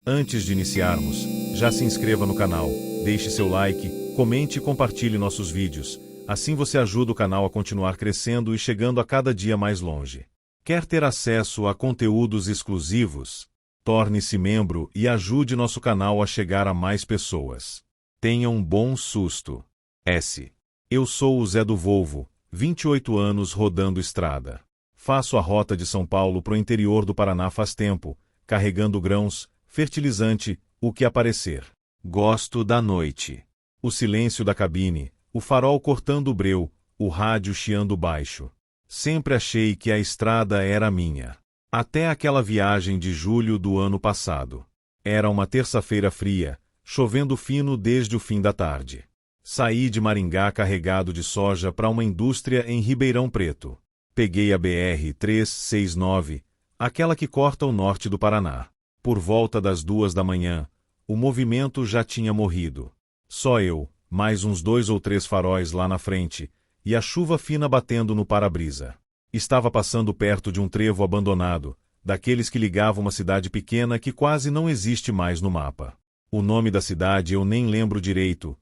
Antes de iniciarmos, já se inscreva no canal, deixe seu like, comente e compartilhe nossos vídeos. Assim você ajuda o canal a continuar crescendo e chegando a cada dia mais longe. Quer ter acesso a conteúdos exclusivos? Torne-se membro e ajude nosso canal a chegar a mais pessoas. Tenha um bom susto. S. Eu sou o Zé do Volvo, 28 anos rodando estrada. Faço a rota de São Paulo para o interior do Paraná faz tempo, carregando grãos, fertilizante, o que aparecer. Gosto da noite. O silêncio da cabine, o farol cortando o breu, o rádio chiando baixo. Sempre achei que a estrada era minha. Até aquela viagem de julho do ano passado. Era uma terça-feira fria, chovendo fino desde o fim da tarde. Saí de Maringá carregado de soja para uma indústria em Ribeirão Preto. Peguei a BR-369, aquela que corta o norte do Paraná. Por volta das 2 da manhã, o movimento já tinha morrido. Só eu, mais uns 2 ou 3 faróis lá na frente, e a chuva fina batendo no para-brisa. Estava passando perto de um trevo abandonado, daqueles que ligavam uma cidade pequena que quase não existe mais no mapa. O nome da cidade eu nem lembro direito,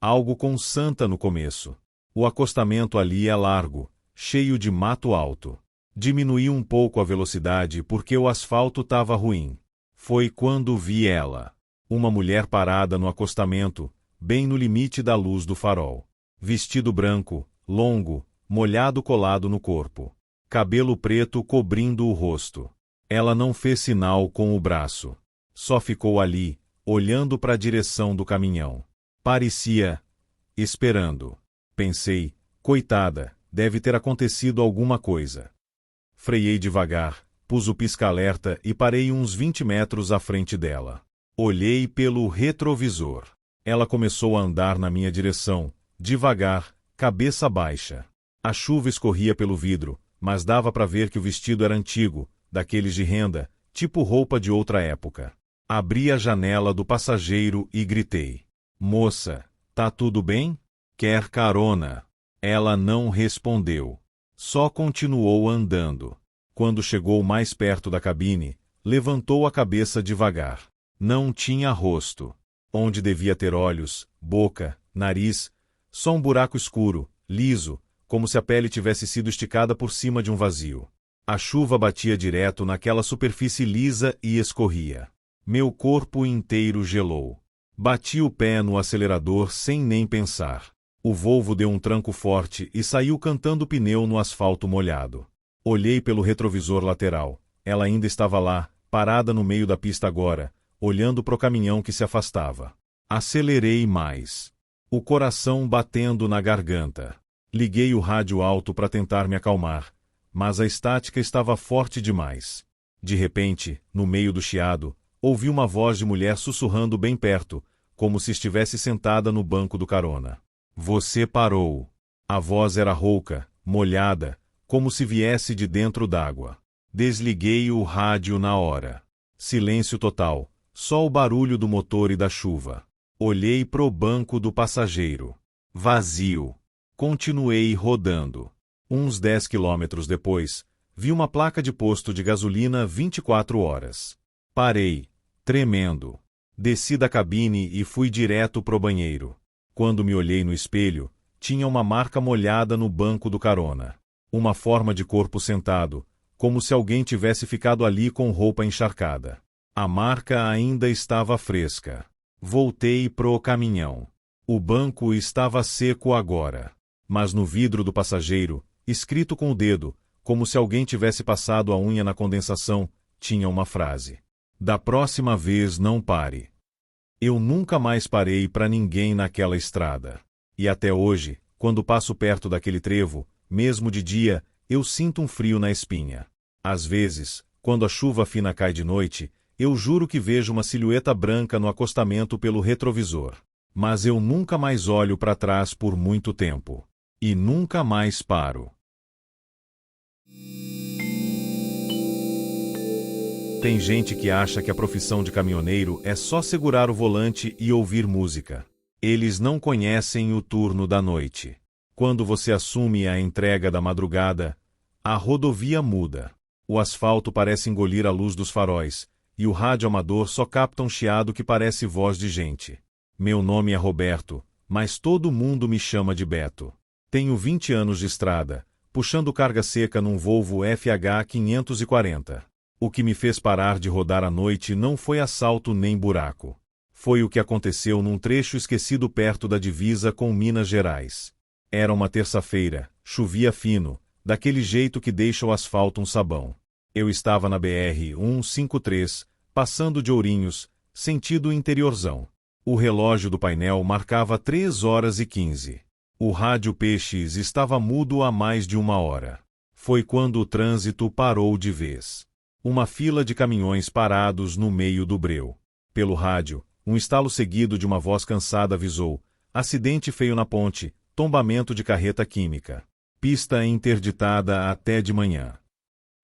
algo com Santa no começo. O acostamento ali é largo, cheio de mato alto. Diminuí um pouco a velocidade porque o asfalto estava ruim. Foi quando vi ela. Uma mulher parada no acostamento, bem no limite da luz do farol. Vestido branco, longo, molhado colado no corpo. Cabelo preto cobrindo o rosto. Ela não fez sinal com o braço. Só ficou ali, olhando para a direção do caminhão. Parecia... esperando. Pensei, coitada, deve ter acontecido alguma coisa. Freiei devagar, pus o pisca-alerta e parei uns 20 metros à frente dela. Olhei pelo retrovisor. Ela começou a andar na minha direção, devagar, cabeça baixa. A chuva escorria pelo vidro, mas dava para ver que o vestido era antigo, daqueles de renda, tipo roupa de outra época. Abri a janela do passageiro e gritei. Moça, tá tudo bem? Quer carona? Ela não respondeu. Só continuou andando. Quando chegou mais perto da cabine, levantou a cabeça devagar. Não tinha rosto. Onde devia ter olhos, boca, nariz, só um buraco escuro, liso, como se a pele tivesse sido esticada por cima de um vazio. A chuva batia direto naquela superfície lisa e escorria. Meu corpo inteiro gelou. Bati o pé no acelerador sem nem pensar. O Volvo deu um tranco forte e saiu cantando pneu no asfalto molhado. Olhei pelo retrovisor lateral. Ela ainda estava lá, parada no meio da pista agora, olhando para o caminhão que se afastava. Acelerei mais. O coração batendo na garganta. Liguei o rádio alto para tentar me acalmar, mas a estática estava forte demais. De repente, no meio do chiado, ouvi uma voz de mulher sussurrando bem perto, como se estivesse sentada no banco do carona. Você parou. A voz era rouca, molhada, como se viesse de dentro d'água. Desliguei o rádio na hora. Silêncio total, só o barulho do motor e da chuva. Olhei pro banco do passageiro. Vazio. Continuei rodando. Uns 10 quilômetros depois, vi uma placa de posto de gasolina 24 horas. Parei, tremendo. Desci da cabine e fui direto pro banheiro. Quando me olhei no espelho, tinha uma marca molhada no banco do carona. Uma forma de corpo sentado, como se alguém tivesse ficado ali com roupa encharcada. A marca ainda estava fresca. Voltei pro caminhão. O banco estava seco agora. Mas no vidro do passageiro, escrito com o dedo, como se alguém tivesse passado a unha na condensação, tinha uma frase. Da próxima vez não pare. Eu nunca mais parei para ninguém naquela estrada. E até hoje, quando passo perto daquele trevo, mesmo de dia, eu sinto um frio na espinha. Às vezes, quando a chuva fina cai de noite, eu juro que vejo uma silhueta branca no acostamento pelo retrovisor. Mas eu nunca mais olho para trás por muito tempo. E nunca mais paro. Tem gente que acha que a profissão de caminhoneiro é só segurar o volante e ouvir música. Eles não conhecem o turno da noite. Quando você assume a entrega da madrugada, a rodovia muda. O asfalto parece engolir a luz dos faróis, e o rádio amador só capta um chiado que parece voz de gente. Meu nome é Roberto, mas todo mundo me chama de Beto. Tenho 20 anos de estrada, puxando carga seca num Volvo FH 540. O que me fez parar de rodar à noite não foi assalto nem buraco. Foi o que aconteceu num trecho esquecido perto da divisa com Minas Gerais. Era uma terça-feira, chovia fino, daquele jeito que deixa o asfalto um sabão. Eu estava na BR-153, passando de Ourinhos, sentido interiorzão. O relógio do painel marcava 3h15. O rádio Peixes estava mudo há mais de 1 hora. Foi quando o trânsito parou de vez. Uma fila de caminhões parados no meio do breu. Pelo rádio, um estalo seguido de uma voz cansada avisou: acidente feio na ponte, tombamento de carreta química. Pista interditada até de manhã.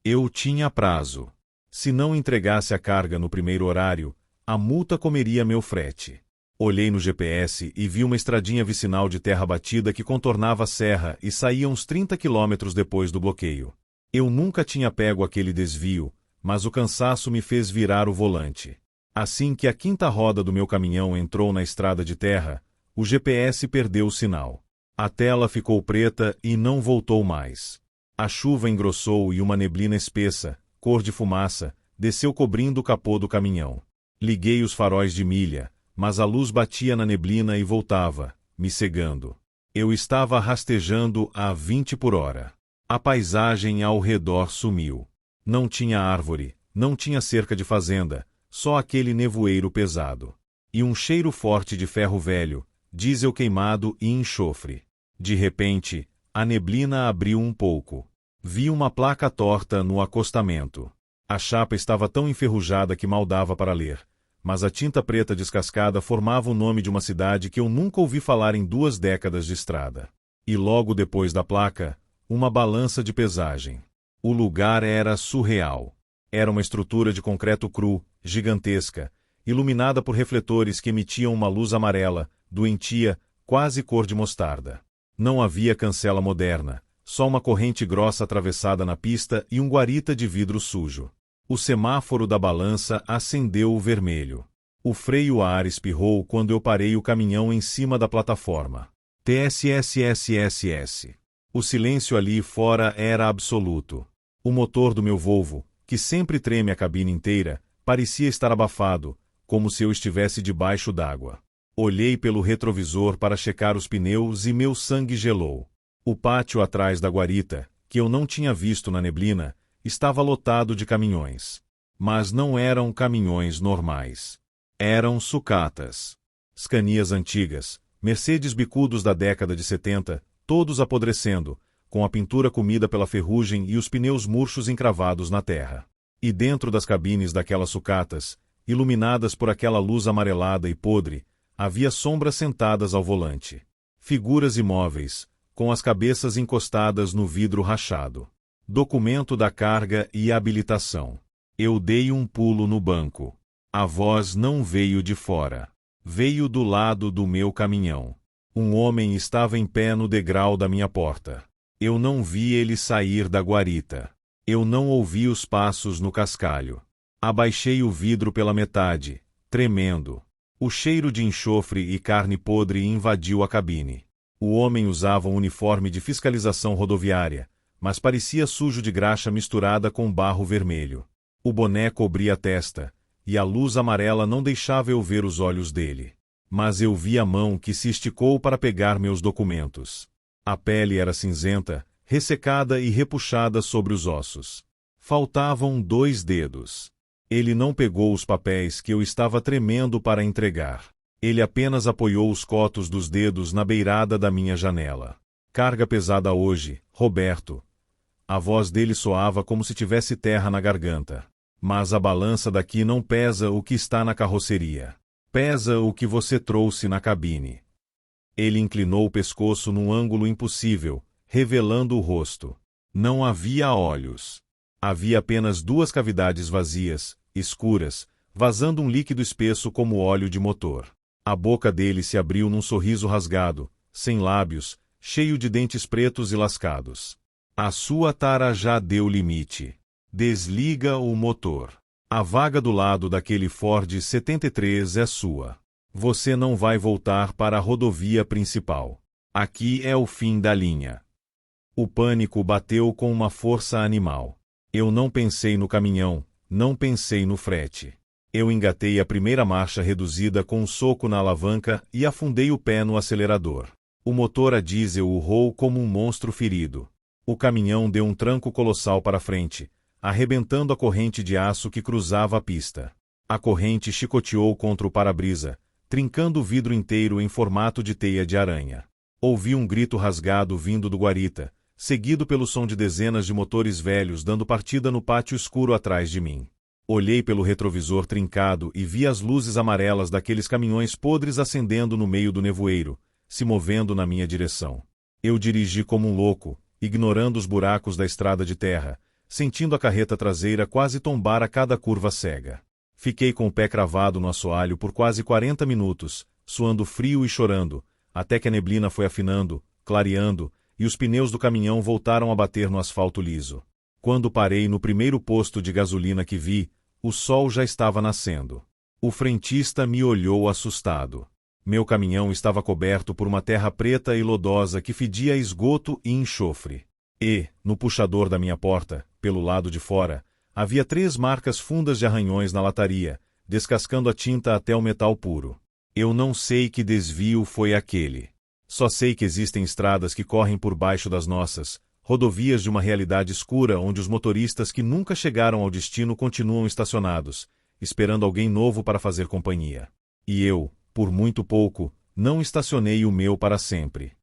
Eu tinha prazo. Se não entregasse a carga no primeiro horário, a multa comeria meu frete. Olhei no GPS e vi uma estradinha vicinal de terra batida que contornava a serra e saía uns 30 quilômetros depois do bloqueio. Eu nunca tinha pego aquele desvio, mas o cansaço me fez virar o volante. Assim que a quinta roda do meu caminhão entrou na estrada de terra, o GPS perdeu o sinal. A tela ficou preta e não voltou mais. A chuva engrossou e uma neblina espessa, cor de fumaça, desceu cobrindo o capô do caminhão. Liguei os faróis de milha, mas a luz batia na neblina e voltava, me cegando. Eu estava rastejando a 20 por hora. A paisagem ao redor sumiu. Não tinha árvore, não tinha cerca de fazenda, só aquele nevoeiro pesado. E um cheiro forte de ferro velho, diesel queimado e enxofre. De repente, a neblina abriu um pouco. Vi uma placa torta no acostamento. A chapa estava tão enferrujada que mal dava para ler, mas a tinta preta descascada formava o nome de uma cidade que eu nunca ouvi falar em 2 décadas de estrada. E logo depois da placa, uma balança de pesagem. O lugar era surreal. Era uma estrutura de concreto cru, gigantesca, iluminada por refletores que emitiam uma luz amarela, doentia, quase cor de mostarda. Não havia cancela moderna, só uma corrente grossa atravessada na pista e um guarita de vidro sujo. O semáforo da balança acendeu o vermelho. O freio a ar espirrou quando eu parei o caminhão em cima da plataforma. TSSSSS. O silêncio ali fora era absoluto. O motor do meu Volvo, que sempre treme a cabine inteira, parecia estar abafado, como se eu estivesse debaixo d'água. Olhei pelo retrovisor para checar os pneus e meu sangue gelou. O pátio atrás da guarita, que eu não tinha visto na neblina, estava lotado de caminhões. Mas não eram caminhões normais. Eram sucatas. Scanias antigas, Mercedes bicudos da década de 70, todos apodrecendo, com a pintura comida pela ferrugem e os pneus murchos encravados na terra. E dentro das cabines daquelas sucatas, iluminadas por aquela luz amarelada e podre, havia sombras sentadas ao volante. Figuras imóveis, com as cabeças encostadas no vidro rachado. Documento da carga e habilitação. Eu dei um pulo no banco. A voz não veio de fora. Veio do lado do meu caminhão. Um homem estava em pé no degrau da minha porta. Eu não vi ele sair da guarita. Eu não ouvi os passos no cascalho. Abaixei o vidro pela metade, tremendo. O cheiro de enxofre e carne podre invadiu a cabine. O homem usava um uniforme de fiscalização rodoviária, mas parecia sujo de graxa misturada com barro vermelho. O boné cobria a testa, e a luz amarela não deixava eu ver os olhos dele. Mas eu vi a mão que se esticou para pegar meus documentos. A pele era cinzenta, ressecada e repuxada sobre os ossos. Faltavam 2 dedos. Ele não pegou os papéis que eu estava tremendo para entregar. Ele apenas apoiou os cotos dos dedos na beirada da minha janela. Carga pesada hoje, Roberto. A voz dele soava como se tivesse terra na garganta. Mas a balança daqui não pesa o que está na carroceria. Pesa o que você trouxe na cabine. Ele inclinou o pescoço num ângulo impossível, revelando o rosto. Não havia olhos. Havia apenas 2 cavidades vazias, escuras, vazando um líquido espesso como óleo de motor. A boca dele se abriu num sorriso rasgado, sem lábios, cheio de dentes pretos e lascados. A sua tara já deu limite. Desliga o motor. A vaga do lado daquele Ford 73 é sua. Você não vai voltar para a rodovia principal. Aqui é o fim da linha. O pânico bateu com uma força animal. Eu não pensei no caminhão, não pensei no frete. Eu engatei a primeira marcha reduzida com um soco na alavanca e afundei o pé no acelerador. O motor a diesel urrou como um monstro ferido. O caminhão deu um tranco colossal para frente, arrebentando a corrente de aço que cruzava a pista. A corrente chicoteou contra o para-brisa, trincando o vidro inteiro em formato de teia de aranha. Ouvi um grito rasgado vindo do guarita, seguido pelo som de dezenas de motores velhos dando partida no pátio escuro atrás de mim. Olhei pelo retrovisor trincado e vi as luzes amarelas daqueles caminhões podres acendendo no meio do nevoeiro, se movendo na minha direção. Eu dirigi como um louco, ignorando os buracos da estrada de terra, sentindo a carreta traseira quase tombar a cada curva cega. Fiquei com o pé cravado no assoalho por quase 40 minutos, suando frio e chorando, até que a neblina foi afinando, clareando, e os pneus do caminhão voltaram a bater no asfalto liso. Quando parei no primeiro posto de gasolina que vi, o sol já estava nascendo. O frentista me olhou assustado. Meu caminhão estava coberto por uma terra preta e lodosa que fedia a esgoto e enxofre. E, no puxador da minha porta, pelo lado de fora, havia 3 marcas fundas de arranhões na lataria, descascando a tinta até o metal puro. Eu não sei que desvio foi aquele. Só sei que existem estradas que correm por baixo das nossas, rodovias de uma realidade escura onde os motoristas que nunca chegaram ao destino continuam estacionados, esperando alguém novo para fazer companhia. E eu, por muito pouco, não estacionei o meu para sempre.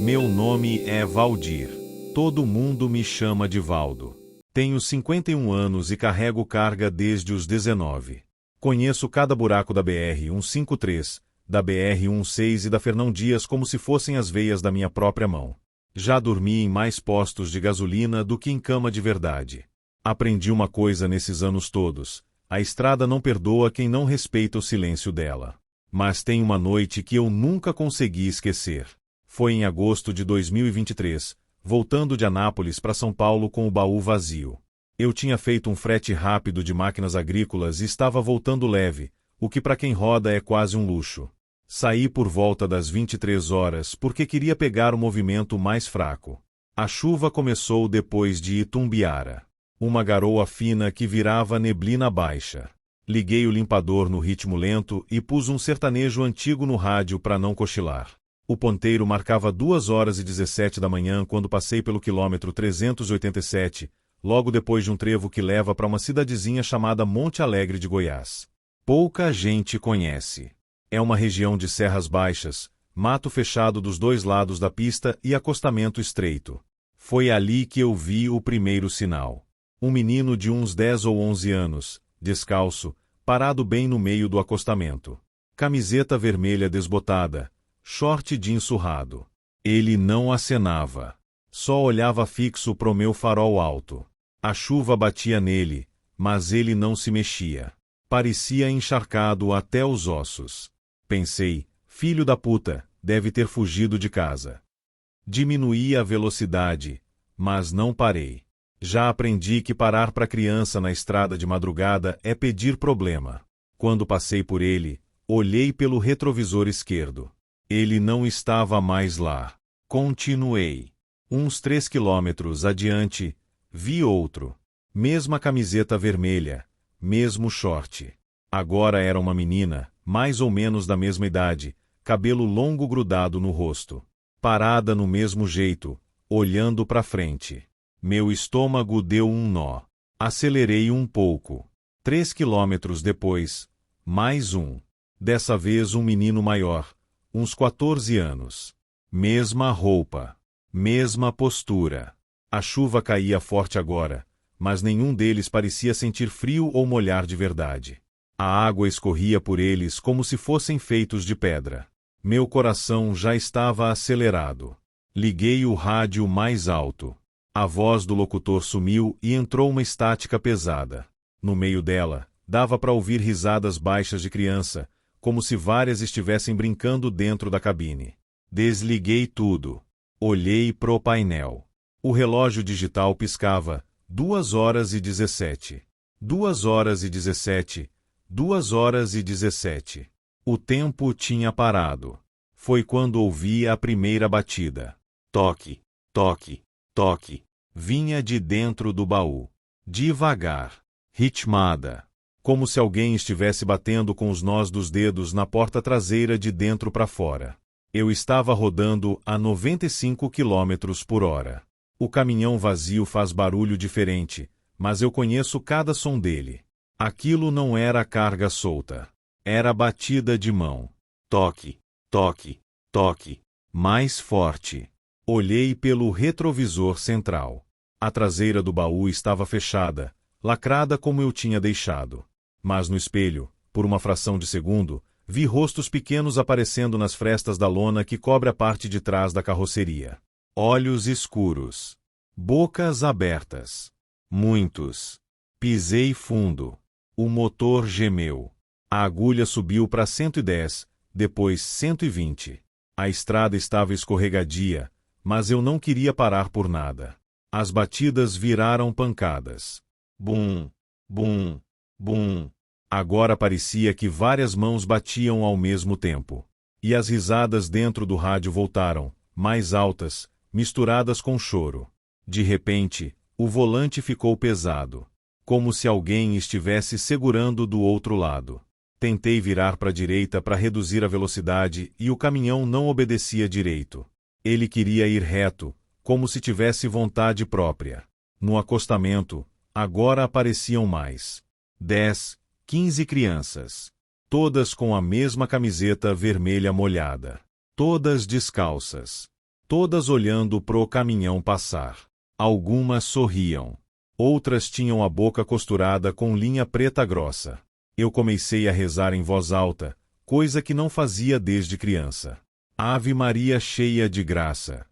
Meu nome é Valdir. Todo mundo me chama de Valdo. Tenho 51 anos e carrego carga desde os 19. Conheço cada buraco da BR-153, da BR-16 e da Fernão Dias como se fossem as veias da minha própria mão. Já dormi em mais postos de gasolina do que em cama de verdade. Aprendi uma coisa nesses anos todos: a estrada não perdoa quem não respeita o silêncio dela. Mas tem uma noite que eu nunca consegui esquecer. Foi em agosto de 2023, voltando de Anápolis para São Paulo com o baú vazio. Eu tinha feito um frete rápido de máquinas agrícolas e estava voltando leve, o que para quem roda é quase um luxo. Saí por volta das 23 horas porque queria pegar o movimento mais fraco. A chuva começou depois de Itumbiara. Uma garoa fina que virava neblina baixa. Liguei o limpador no ritmo lento e pus um sertanejo antigo no rádio para não cochilar. O ponteiro marcava 2h17 da manhã quando passei pelo quilômetro 387, logo depois de um trevo que leva para uma cidadezinha chamada Monte Alegre de Goiás. Pouca gente conhece. É uma região de serras baixas, mato fechado dos 2 lados da pista e acostamento estreito. Foi ali que eu vi o primeiro sinal. Um menino de uns 10 ou 11 anos, descalço, parado bem no meio do acostamento. Camiseta vermelha desbotada, short jeans surrado. Ele não acenava. Só olhava fixo pro meu farol alto. A chuva batia nele, mas ele não se mexia. Parecia encharcado até os ossos. Pensei, filho da puta, deve ter fugido de casa. Diminuí a velocidade, mas não parei. Já aprendi que parar para criança na estrada de madrugada é pedir problema. Quando passei por ele, olhei pelo retrovisor esquerdo. Ele não estava mais lá. Continuei. Uns 3 quilômetros adiante, vi outro. Mesma camiseta vermelha, mesmo short. Agora era uma menina, mais ou menos da mesma idade, cabelo longo grudado no rosto. Parada no mesmo jeito, olhando para frente. Meu estômago deu um nó. Acelerei um pouco. 3 quilômetros depois, mais um. Dessa vez um menino maior, uns 14 anos. Mesma roupa. Mesma postura. A chuva caía forte agora, mas nenhum deles parecia sentir frio ou molhar de verdade. A água escorria por eles como se fossem feitos de pedra. Meu coração já estava acelerado. Liguei o rádio mais alto. A voz do locutor sumiu e entrou uma estática pesada. No meio dela, dava para ouvir risadas baixas de criança, como se várias estivessem brincando dentro da cabine. Desliguei tudo. Olhei pro painel. O relógio digital piscava, 2h17. 2h17. 2h17. O tempo tinha parado. Foi quando ouvi a primeira batida. Toque, toque, toque. Vinha de dentro do baú. Devagar. Ritmada. Como se alguém estivesse batendo com os nós dos dedos na porta traseira de dentro para fora. Eu estava rodando a 95 km/h. O caminhão vazio faz barulho diferente, mas eu conheço cada som dele. Aquilo não era carga solta. Era batida de mão. Toque, toque, toque. Mais forte. Olhei pelo retrovisor central. A traseira do baú estava fechada, lacrada como eu tinha deixado. Mas no espelho, por uma fração de segundo, vi rostos pequenos aparecendo nas frestas da lona que cobre a parte de trás da carroceria. Olhos escuros. Bocas abertas. Muitos. Pisei fundo. O motor gemeu. A agulha subiu para 110, depois 120. A estrada estava escorregadia, mas eu não queria parar por nada. As batidas viraram pancadas. Bum, bum, bum. Agora parecia que várias mãos batiam ao mesmo tempo. E as risadas dentro do rádio voltaram, mais altas, misturadas com choro. De repente, o volante ficou pesado, como se alguém estivesse segurando do outro lado. Tentei virar para a direita para reduzir a velocidade e o caminhão não obedecia direito. Ele queria ir reto, como se tivesse vontade própria. No acostamento, agora apareciam mais. 10, 15 crianças. Todas com a mesma camiseta vermelha molhada. Todas descalças. Todas olhando pro caminhão passar. Algumas sorriam. Outras tinham a boca costurada com linha preta grossa. Eu comecei a rezar em voz alta, coisa que não fazia desde criança. Ave Maria cheia de graça.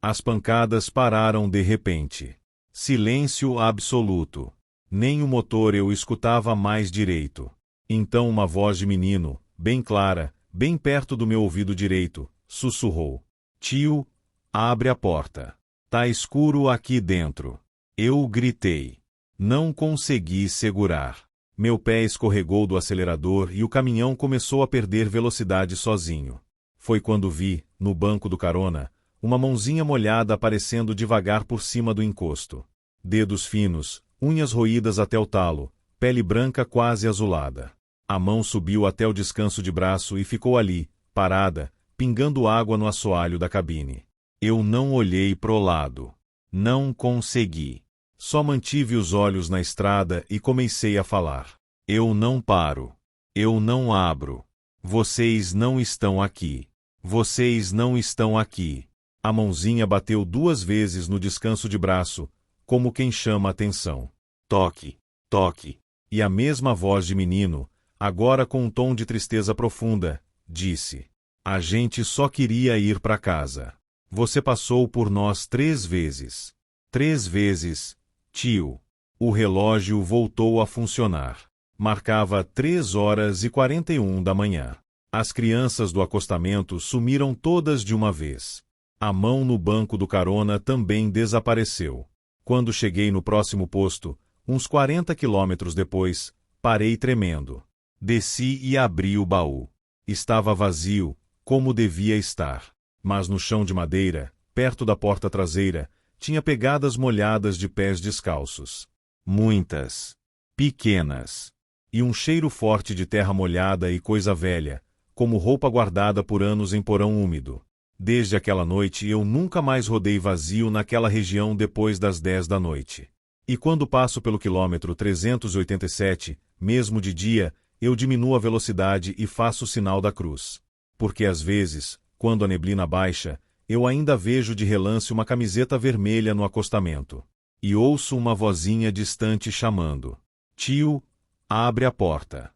As pancadas pararam de repente. Silêncio absoluto. Nem o motor eu escutava mais direito. Então uma voz de menino, bem clara, bem perto do meu ouvido direito, sussurrou. Tio, abre a porta. Tá escuro aqui dentro. Eu gritei. Não consegui segurar. Meu pé escorregou do acelerador e o caminhão começou a perder velocidade sozinho. Foi quando vi, no banco do carona, uma mãozinha molhada aparecendo devagar por cima do encosto. Dedos finos, unhas roídas até o talo, pele branca quase azulada. A mão subiu até o descanso de braço e ficou ali, parada, pingando água no assoalho da cabine. Eu não olhei pro lado. Não consegui. Só mantive os olhos na estrada e comecei a falar. Eu não paro. Eu não abro. Vocês não estão aqui. Vocês não estão aqui. A mãozinha bateu 2 vezes no descanso de braço, como quem chama atenção. Toque, toque. E a mesma voz de menino, agora com um tom de tristeza profunda, disse. A gente só queria ir para casa. Você passou por nós 3 vezes. 3 vezes, tio. O relógio voltou a funcionar. Marcava 3h41 da manhã. As crianças do acostamento sumiram todas de uma vez. A mão no banco do carona também desapareceu. Quando cheguei no próximo posto, uns 40 quilômetros depois, parei tremendo. Desci e abri o baú. Estava vazio, como devia estar. Mas no chão de madeira, perto da porta traseira, tinha pegadas molhadas de pés descalços. Muitas. Pequenas. E um cheiro forte de terra molhada e coisa velha, como roupa guardada por anos em porão úmido. Desde aquela noite eu nunca mais rodei vazio naquela região depois das 10 da noite. E quando passo pelo quilômetro 387, mesmo de dia, eu diminuo a velocidade e faço o sinal da cruz. Porque às vezes, quando a neblina baixa, eu ainda vejo de relance uma camiseta vermelha no acostamento. E ouço uma vozinha distante chamando. Tio, abre a porta.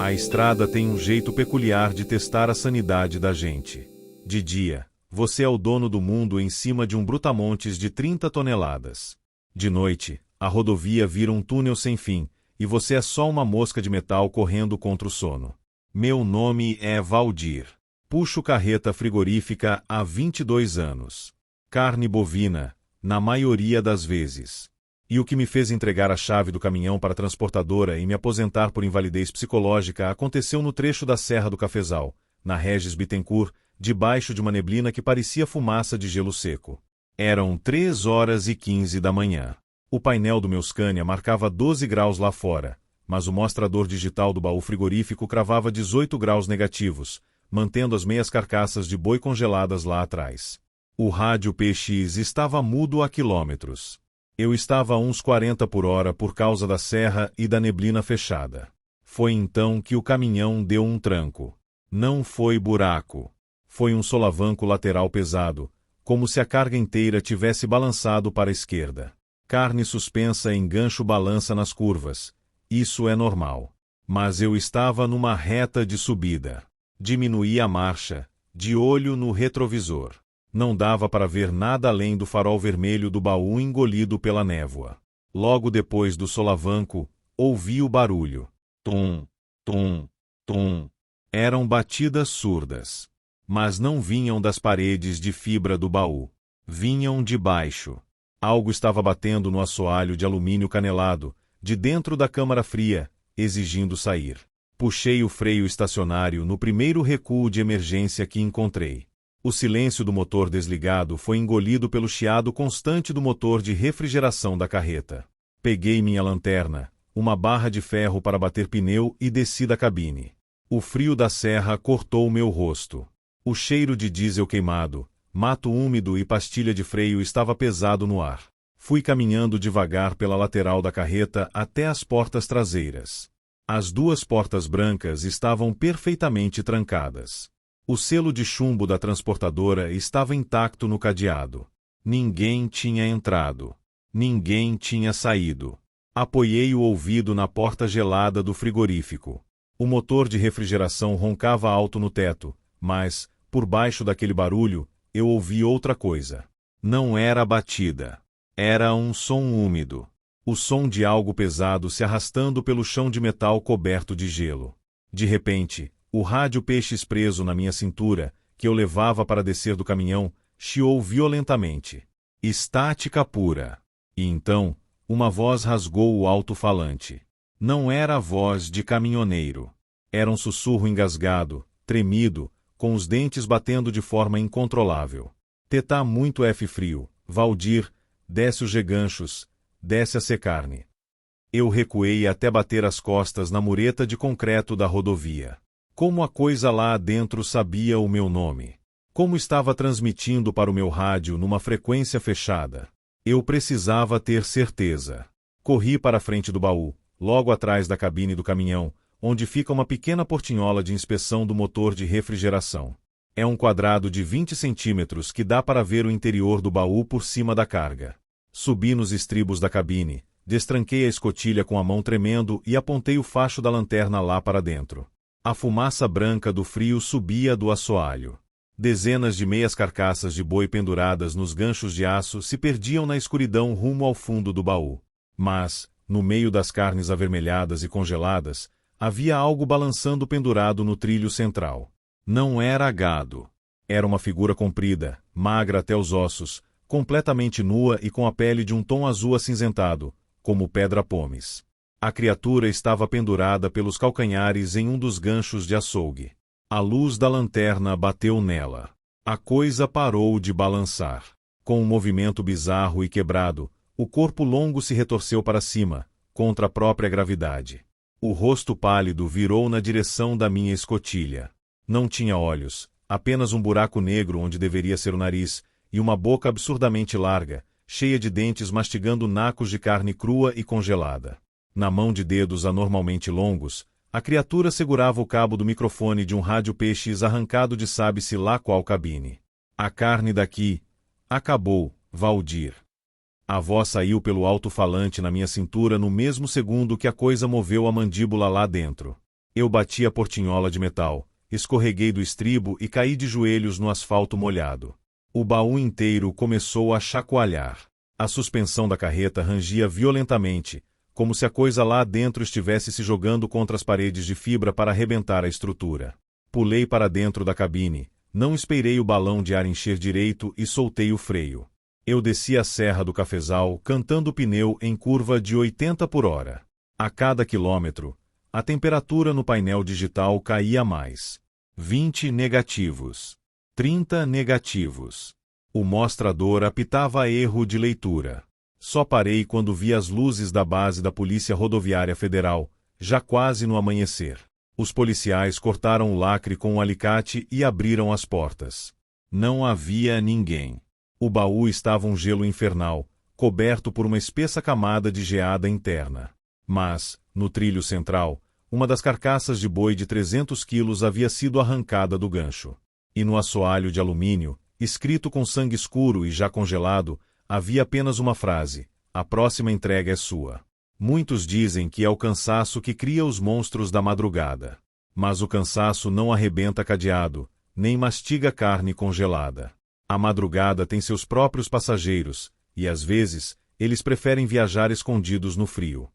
A estrada tem um jeito peculiar de testar a sanidade da gente. De dia, você é o dono do mundo em cima de um brutamontes de 30 toneladas. De noite, a rodovia vira um túnel sem fim, e você é só uma mosca de metal correndo contra o sono. Meu nome é Valdir. Puxo carreta frigorífica há 22 anos. Carne bovina, na maioria das vezes. E o que me fez entregar a chave do caminhão para a transportadora e me aposentar por invalidez psicológica aconteceu no trecho da Serra do Cafezal, na Regis Bittencourt, debaixo de uma neblina que parecia fumaça de gelo seco. Eram 3h15 da manhã. O painel do meu Scania marcava 12 graus lá fora, mas o mostrador digital do baú frigorífico cravava 18 graus negativos, mantendo as meias carcaças de boi congeladas lá atrás. O rádio PX estava mudo a quilômetros. Eu estava a uns 40 por hora por causa da serra e da neblina fechada. Foi então que o caminhão deu um tranco. Não foi buraco. Foi um solavanco lateral pesado, como se a carga inteira tivesse balançado para a esquerda. Carne suspensa em gancho balança nas curvas. Isso é normal. Mas eu estava numa reta de subida. Diminuí a marcha, de olho no retrovisor. Não dava para ver nada além do farol vermelho do baú engolido pela névoa. Logo depois do solavanco, ouvi o barulho. Tum, tum, tum. Eram batidas surdas. Mas não vinham das paredes de fibra do baú. Vinham de baixo. Algo estava batendo no assoalho de alumínio canelado, de dentro da câmara fria, exigindo sair. Puxei o freio estacionário no primeiro recuo de emergência que encontrei. O silêncio do motor desligado foi engolido pelo chiado constante do motor de refrigeração da carreta. Peguei minha lanterna, uma barra de ferro para bater pneu e desci da cabine. O frio da serra cortou meu rosto. O cheiro de diesel queimado, mato úmido e pastilha de freio estava pesado no ar. Fui caminhando devagar pela lateral da carreta até as portas traseiras. As duas portas brancas estavam perfeitamente trancadas. O selo de chumbo da transportadora estava intacto no cadeado. Ninguém tinha entrado. Ninguém tinha saído. Apoiei o ouvido na porta gelada do frigorífico. O motor de refrigeração roncava alto no teto, mas, por baixo daquele barulho, eu ouvi outra coisa. Não era batida. Era um som úmido. O som de algo pesado se arrastando pelo chão de metal coberto de gelo. De repente, o rádio PX preso na minha cintura, que eu levava para descer do caminhão, chiou violentamente. Estática pura. E então, uma voz rasgou o alto-falante. Não era a voz de caminhoneiro. Era um sussurro engasgado, tremido, com os dentes batendo de forma incontrolável. Tetá muito F frio. Valdir, desce os reganchos, desce a secarne. Eu recuei até bater as costas na mureta de concreto da rodovia. Como a coisa lá dentro sabia o meu nome. Como estava transmitindo para o meu rádio numa frequência fechada. Eu precisava ter certeza. Corri para a frente do baú, logo atrás da cabine do caminhão, onde fica uma pequena portinhola de inspeção do motor de refrigeração. É um quadrado de 20 centímetros que dá para ver o interior do baú por cima da carga. Subi nos estribos da cabine, destranquei a escotilha com a mão tremendo e apontei o facho da lanterna lá para dentro. A fumaça branca do frio subia do assoalho. Dezenas de meias carcaças de boi penduradas nos ganchos de aço se perdiam na escuridão rumo ao fundo do baú. Mas, no meio das carnes avermelhadas e congeladas, havia algo balançando pendurado no trilho central. Não era gado. Era uma figura comprida, magra até os ossos, completamente nua e com a pele de um tom azul acinzentado, como pedra-pomes. A criatura estava pendurada pelos calcanhares em um dos ganchos de açougue. A luz da lanterna bateu nela. A coisa parou de balançar. Com um movimento bizarro e quebrado, o corpo longo se retorceu para cima, contra a própria gravidade. O rosto pálido virou na direção da minha escotilha. Não tinha olhos, apenas um buraco negro onde deveria ser o nariz, e uma boca absurdamente larga, cheia de dentes mastigando nacos de carne crua e congelada. Na mão de dedos anormalmente longos, a criatura segurava o cabo do microfone de um rádio PX arrancado de sabe-se lá qual cabine. A carne daqui acabou, Valdir. A voz saiu pelo alto-falante na minha cintura no mesmo segundo que a coisa moveu a mandíbula lá dentro. Eu bati a portinhola de metal, escorreguei do estribo e caí de joelhos no asfalto molhado. O baú inteiro começou a chacoalhar. A suspensão da carreta rangia violentamente, como se a coisa lá dentro estivesse se jogando contra as paredes de fibra para arrebentar a estrutura. Pulei para dentro da cabine, não esperei o balão de ar encher direito e soltei o freio. Eu desci a Serra do Cafezal cantando o pneu em curva de 80 por hora. A cada quilômetro, a temperatura no painel digital caía mais. 20 negativos. 30 negativos. O mostrador apitava erro de leitura. Só parei quando vi as luzes da base da Polícia Rodoviária Federal, já quase no amanhecer. Os policiais cortaram o lacre com um alicate e abriram as portas. Não havia ninguém. O baú estava um gelo infernal, coberto por uma espessa camada de geada interna. Mas, no trilho central, uma das carcaças de boi de 300 quilos havia sido arrancada do gancho. E no assoalho de alumínio, escrito com sangue escuro e já congelado, havia apenas uma frase: "A próxima entrega é sua." Muitos dizem que é o cansaço que cria os monstros da madrugada. Mas o cansaço não arrebenta cadeado, nem mastiga carne congelada. A madrugada tem seus próprios passageiros, e às vezes, eles preferem viajar escondidos no frio.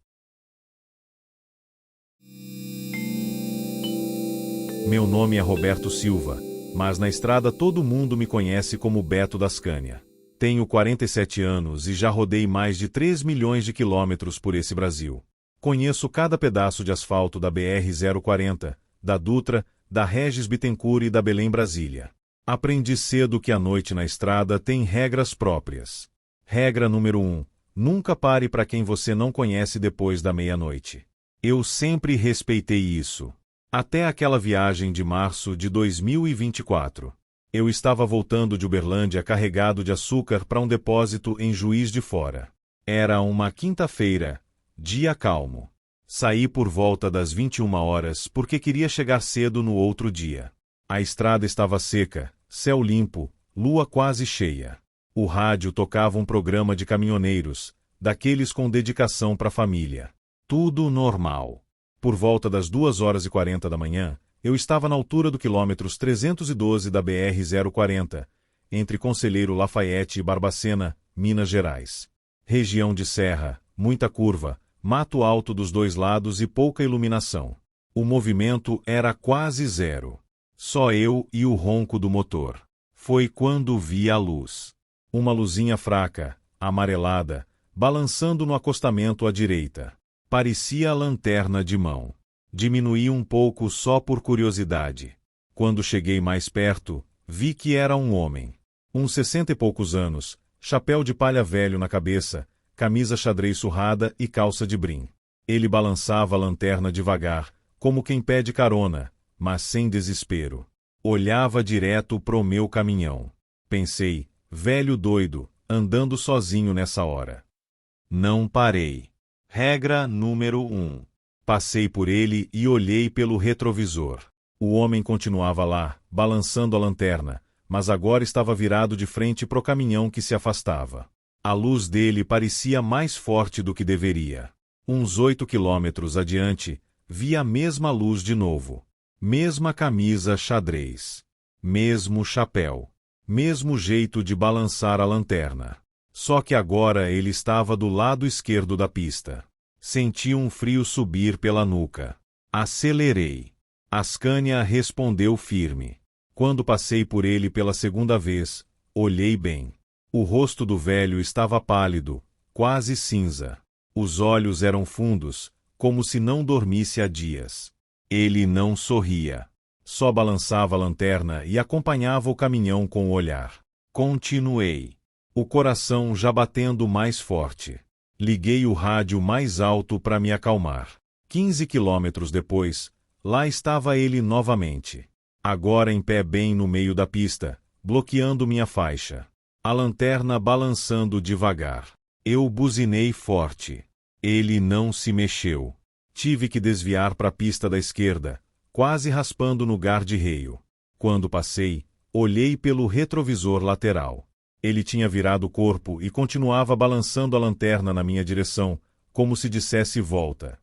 Meu nome é Roberto Silva, mas na estrada todo mundo me conhece como Beto da Scania. Tenho 47 anos e já rodei mais de 3 milhões de quilômetros por esse Brasil. Conheço cada pedaço de asfalto da BR-040, da Dutra, da Regis Bittencourt e da Belém-Brasília. Aprendi cedo que a noite na estrada tem regras próprias. Regra número 1. Nunca pare para quem você não conhece depois da meia-noite. Eu sempre respeitei isso. Até aquela viagem de março de 2024. Eu estava voltando de Uberlândia carregado de açúcar para um depósito em Juiz de Fora. Era uma quinta-feira, dia calmo. Saí por volta das 21 horas porque queria chegar cedo no outro dia. A estrada estava seca, céu limpo, lua quase cheia. O rádio tocava um programa de caminhoneiros, daqueles com dedicação para a família. Tudo normal. Por volta das 2h40 da manhã, eu estava na altura do quilômetros 312 da BR-040, entre Conselheiro Lafayette e Barbacena, Minas Gerais. Região de serra, muita curva, mato alto dos dois lados e pouca iluminação. O movimento era quase zero. Só eu e o ronco do motor. Foi quando vi a luz. Uma luzinha fraca, amarelada, balançando no acostamento à direita. Parecia a lanterna de mão. Diminuí um pouco só por curiosidade. Quando cheguei mais perto, vi que era um homem. Uns 60 e poucos anos, chapéu de palha velho na cabeça, camisa xadrez surrada e calça de brim. Ele balançava a lanterna devagar, como quem pede carona, mas sem desespero. Olhava direto pro meu caminhão. Pensei, velho doido, andando sozinho nessa hora. Não parei. Regra número 1. Passei por ele e olhei pelo retrovisor. O homem continuava lá, balançando a lanterna, mas agora estava virado de frente pro caminhão que se afastava. A luz dele parecia mais forte do que deveria. Uns 8 quilômetros adiante, vi a mesma luz de novo. Mesma camisa xadrez. Mesmo chapéu. Mesmo jeito de balançar a lanterna. Só que agora ele estava do lado esquerdo da pista. Senti um frio subir pela nuca. Acelerei. A Scania respondeu firme. Quando passei por ele pela segunda vez, olhei bem. O rosto do velho estava pálido, quase cinza. Os olhos eram fundos, como se não dormisse há dias. Ele não sorria. Só balançava a lanterna e acompanhava o caminhão com o olhar. Continuei. O coração já batendo mais forte. Liguei o rádio mais alto para me acalmar. 15 quilômetros depois, lá estava ele novamente. Agora em pé bem no meio da pista, bloqueando minha faixa. A lanterna balançando devagar. Eu buzinei forte. Ele não se mexeu. Tive que desviar para a pista da esquerda, quase raspando no guarda-reio. Quando passei, olhei pelo retrovisor lateral. Ele tinha virado o corpo e continuava balançando a lanterna na minha direção, como se dissesse volta.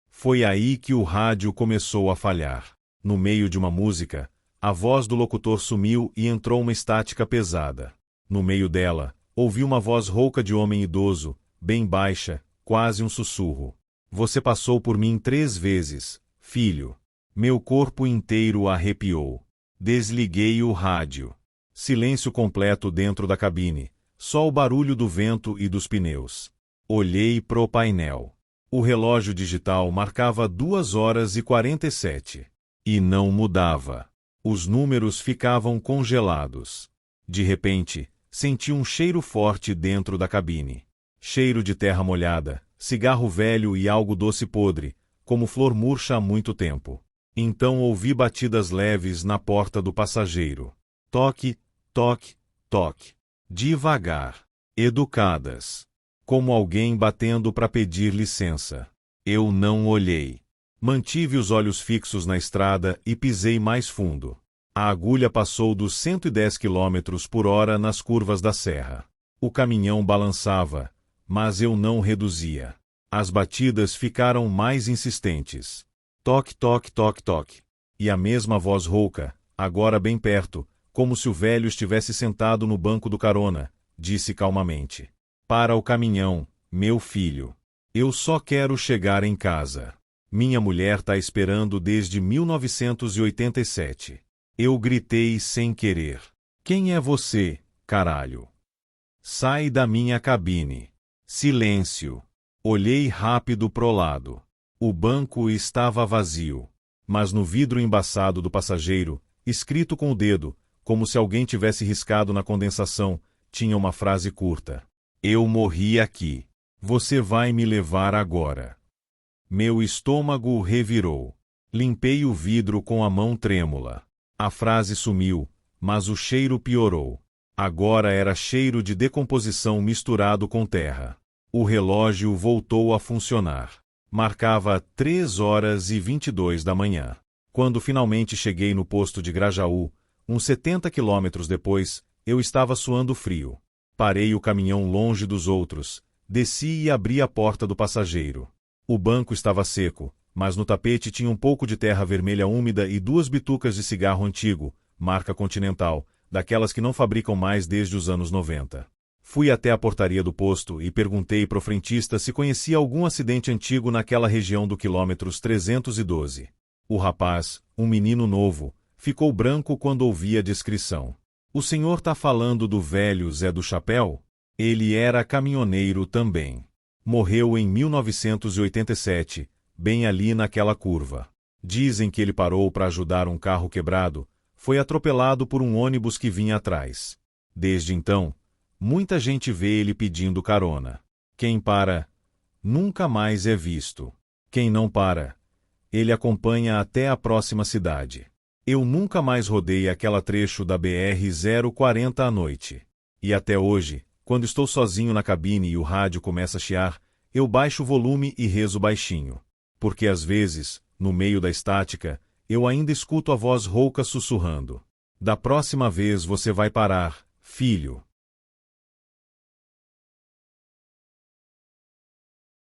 Foi aí que o rádio começou a falhar. No meio de uma música, a voz do locutor sumiu e entrou uma estática pesada. No meio dela, ouvi uma voz rouca de homem idoso, bem baixa, quase um sussurro. Você passou por mim 3 vezes, filho. Meu corpo inteiro arrepiou. Desliguei o rádio. Silêncio completo dentro da cabine, só o barulho do vento e dos pneus. Olhei pro painel. O relógio digital marcava 2h47. E não mudava. Os números ficavam congelados. De repente, senti um cheiro forte dentro da cabine. Cheiro de terra molhada, cigarro velho e algo doce podre, como flor murcha há muito tempo. Então ouvi batidas leves na porta do passageiro. Toque, toque, toque. Devagar. Educadas. Como alguém batendo para pedir licença. Eu não olhei. Mantive os olhos fixos na estrada e pisei mais fundo. A agulha passou dos 110 km/h nas curvas da serra. O caminhão balançava, mas eu não reduzia. As batidas ficaram mais insistentes. Toque, toque, toque, toque. E a mesma voz rouca, agora bem perto, como se o velho estivesse sentado no banco do carona, disse calmamente. Para o caminhão, meu filho. Eu só quero chegar em casa. Minha mulher tá esperando desde 1987. Eu gritei sem querer. Quem é você, caralho? Sai da minha cabine. Silêncio. Olhei rápido pro lado. O banco estava vazio. Mas no vidro embaçado do passageiro, escrito com o dedo, como se alguém tivesse riscado na condensação, tinha uma frase curta. Eu morri aqui. Você vai me levar agora. Meu estômago revirou. Limpei o vidro com a mão trêmula. A frase sumiu, mas o cheiro piorou. Agora era cheiro de decomposição misturado com terra. O relógio voltou a funcionar. Marcava 3h22 da manhã. Quando finalmente cheguei no posto de Grajaú, uns 70 quilômetros depois, eu estava suando frio. Parei o caminhão longe dos outros, desci e abri a porta do passageiro. O banco estava seco, mas no tapete tinha um pouco de terra vermelha úmida e 2 bitucas de cigarro antigo, marca Continental, daquelas que não fabricam mais desde os anos 90. Fui até a portaria do posto e perguntei pro frentista se conhecia algum acidente antigo naquela região do quilômetros 312. O rapaz, um menino novo, ficou branco quando ouvi a descrição. O senhor tá falando do velho Zé do Chapéu? Ele era caminhoneiro também. Morreu em 1987, bem ali naquela curva. Dizem que ele parou para ajudar um carro quebrado, foi atropelado por um ônibus que vinha atrás. Desde então, muita gente vê ele pedindo carona. Quem para, nunca mais é visto. Quem não para, ele acompanha até a próxima cidade. Eu nunca mais rodei aquela trecho da BR-040 à noite. E até hoje, quando estou sozinho na cabine e o rádio começa a chiar, eu baixo o volume e rezo baixinho. Porque às vezes, no meio da estática, eu ainda escuto a voz rouca sussurrando. Da próxima vez você vai parar, filho.